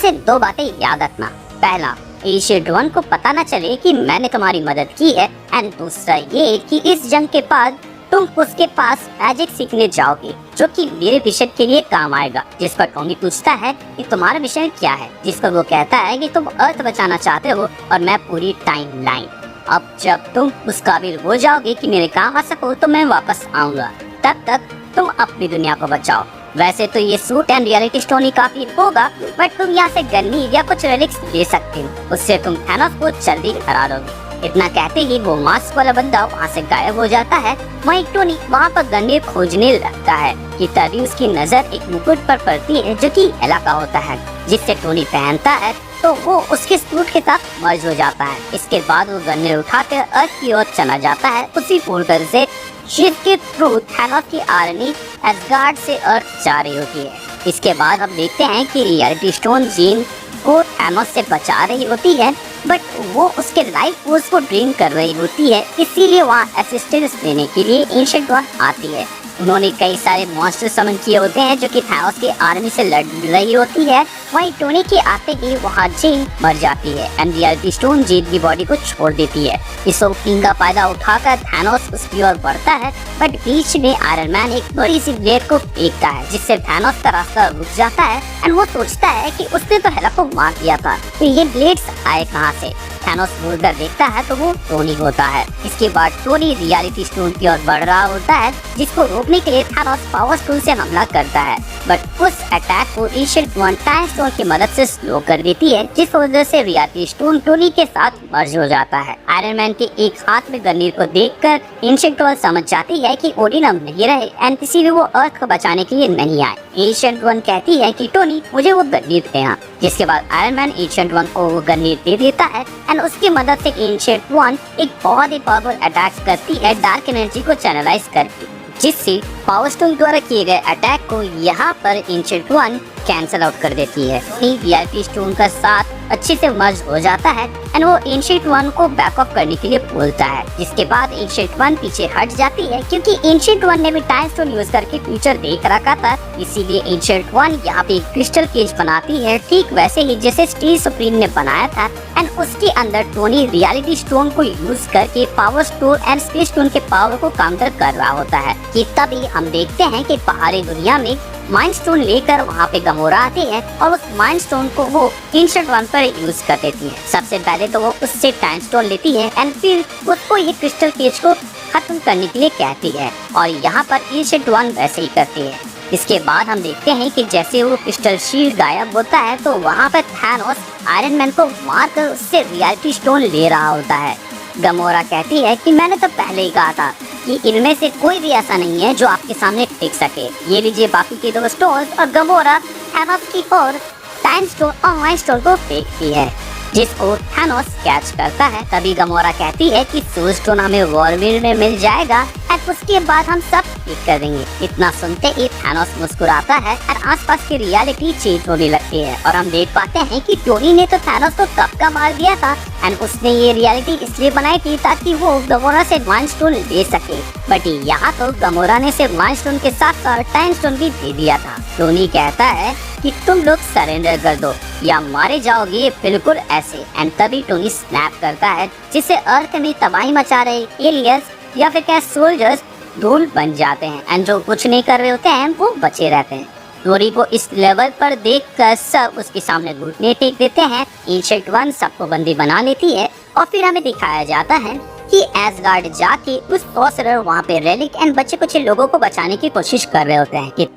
मुझसे दो बातें याद रखना। पहला, एशियड वन को पता न चले कि मैंने तुम्हारी मदद की है, एंड दूसरा ये कि इस जंग के बाद तुम उसके पास मैजिक सीखने जाओगे जो कि मेरे मिशन के लिए काम आएगा। जिस पर टोनी पूछता है कि तुम्हारा मिशन क्या है, जिस पर वो कहता है कि तुम अर्थ बचाना चाहते हो और मैं पूरी टाइम लाइन। अब जब तुम उस काबिल हो जाओगे कि मेरे काम आ सको तो मैं वापस आऊंगा, तब तक तुम अपनी दुनिया को बचाओ। वैसे तो ये सूट एंड रियलिटी स्टोरी काफी होगा, बट तुम यहाँ से गन्नी या कुछ रेलिक्स ले सकते हो, उससे तुम थैनोस को जल्दी हरा दोगे। इतना कहते ही वो मास्क वाला बंदा वहाँ से गायब हो जाता है। वहीं टोनी वहाँ पर गन्नी खोजने लगता है कि तभी उसकी नजर एक मुकुट पर पड़ती है जो कि एला का होता है, जिससे टोनी पहनता है तो वो उसके सूट के साथ मर्ज हो जाता है। इसके बाद वो गन्ने उठाकर अर्थ की ओर चला जाता है, उसी पोर्टल से शिप के थ्रू थैनोस की आर्मी एसगार्ड से अर्थ जा रही होती है। इसके बाद हम देखते हैं कि रियलिटी स्टोन जीन को थैनोस से बचा रही होती है, बट वो उसके लाइफ फोर्स को ड्रेन कर रही होती है, इसीलिए वहाँ असिस्टेंस देने के लिए एंशिएंट वन आती है। उन्होंने कई सारे मॉन्स्टर समन किए होते हैं जो कि थैनोस की आर्मी से लड़ रही होती है। वहीं टोनी के आते ही वहाँ जीन मर जाती है एंड रियलिटी स्टोन जीन की बॉडी को छोड़ देती है। इस ओपनिंग का फायदा उठाकर थैनोस उसकी ओर बढ़ता है, बट बीच में आयरन मैन एक बड़ी सी ब्लेड को फेंकता है, जिससे थैनोस का रास्ता रुक जाता है एंड वो सोचता है कि उसने तो हेला को मार दिया था, तो ये ब्लेड्स आए कहाँ से। थैनोस मुड़कर देखता है तो वो टोनी होता है। इसके बाद टोनी रियलिटी स्टोन की ओर बढ़ रहा होता है, जिसको रोकने के लिए थैनोस पावर स्टोन से हमला करता है, बट उस अटैक को एशियंट वन टाइम स्टोन की मदद से स्लो कर देती है, जिस वजह से रियलिटी स्टोन टोनी के साथ मर्ज हो जाता है। आयरन मैन के एक हाथ में गन्नीर को देखकर एशियंट वन समझ जाती है कि ओडिन अब नहीं रहे एंड इसीलिए वो अर्थ को बचाने के लिए नहीं आए। एशियंट वन कहती है कि टोनी मुझे वो गन्नीर देना, जिसके बाद आयरन मैन एशियंट वन को वो गन्नीर दे देता है एंड उसकी मदद से एशियंट वन एक बहुत ही पावरफुल अटैक करती है डार्क एनर्जी को चैनलाइज करके, जिससे पावर स्टोन द्वारा किए गए अटैक को यहाँ पर एशियंट वन कैंसल आउट कर देती है। रियलिटी स्टोन का साथ अच्छे से मर्ज हो जाता है एंड वो एशियंट वन को बैक ऑफ करने के लिए बोलता है, जिसके बाद एशियंट वन पीछे हट जाती है क्योंकि एशियंट वन ने भी टाइम स्टोन यूज करके फ्यूचर देख रखा था, इसीलिए एशियंट वन यहाँ पे एक क्रिस्टल केज बनाती है, ठीक वैसे ही जैसे स्टील सुप्रीम ने बनाया था एंड उसके अंदर टोनी रियलिटी स्टोन को यूज करके power stone and space stone के पावर को काउंटर कर रहा होता है। कि तभी हम देखते हैं कि पहाड़ी दुनिया में माइंड स्टोन लेकर वहाँ पे गमोरा आती है और उस माइंड स्टोन को वो एशियंट वन पर यूज कर देती है। सबसे पहले तो वो उससे टाइम स्टोन लेती है एंड फिर उसको ये क्रिस्टल केज को खत्म करने के लिए कहती है और यहाँ पर एशियंट वन वैसे ही करती है। इसके बाद हम देखते हैं कि जैसे वो क्रिस्टल शील्ड गायब होता है तो वहाँ पर थैनोस आयरन मैन को मार कर उससे रियलिटी स्टोन ले रहा होता है। गमोरा कहती है कि मैंने तो पहले ही कहा था कि इनमें से कोई भी ऐसा नहीं है जो आपके सामने टिक सके। ये लीजिए बाकी के दो स्टोन्स, और गमोरा थैनोस की ओर टाइम स्टोन और माइंड स्टोन को फेंकती है, जिसको थैनोस कैच करता है। तभी गमोरा कहती है कि सोल स्टोन हमें वॉरविल में मिल जाएगा और उसके बाद हम सब ठीक कर देंगे। इतना सुनते ही थैनोस मुस्कुराता है और आसपास की रियलिटी चेंज होने लगती है और हम देख पाते हैं कि टोनी ने तो थैनोस को तब का मार दिया था एंड उसने ये रियलिटी इसलिए बनाई थी ताकि वो गमोरा से माइंड स्टोन ले सके, बट यहाँ तो गमोरा ने सिर्फ माइंड स्टोन के साथ साथ टाइम स्टोन भी दे दिया था। टोनी कहता है कि तुम लोग सरेंडर कर दो या मारे जाओगे, बिल्कुल ऐसे। एंड तभी टोनी स्नैप करता है, जिससे अर्थ में तबाही मचा रहे एलियंस या फिर क्या सोल्जर्स धूल बन जाते हैं एंड जो कुछ नहीं कर रहे होते हैं वो बचे रहते हैं। टोनी को इस लेवल पर देखकर सब उसके सामने घुटने टेक देते हैं। एशियंट वन सबको बंदी बना लेती है और फिर हमें दिखाया जाता है कि एसगार्ड जाके उस सॉर्सरर वहाँ पे रेलिक एंड बच्चे कुछ लोगों को बचाने की कोशिश कर रहे होते हैं कि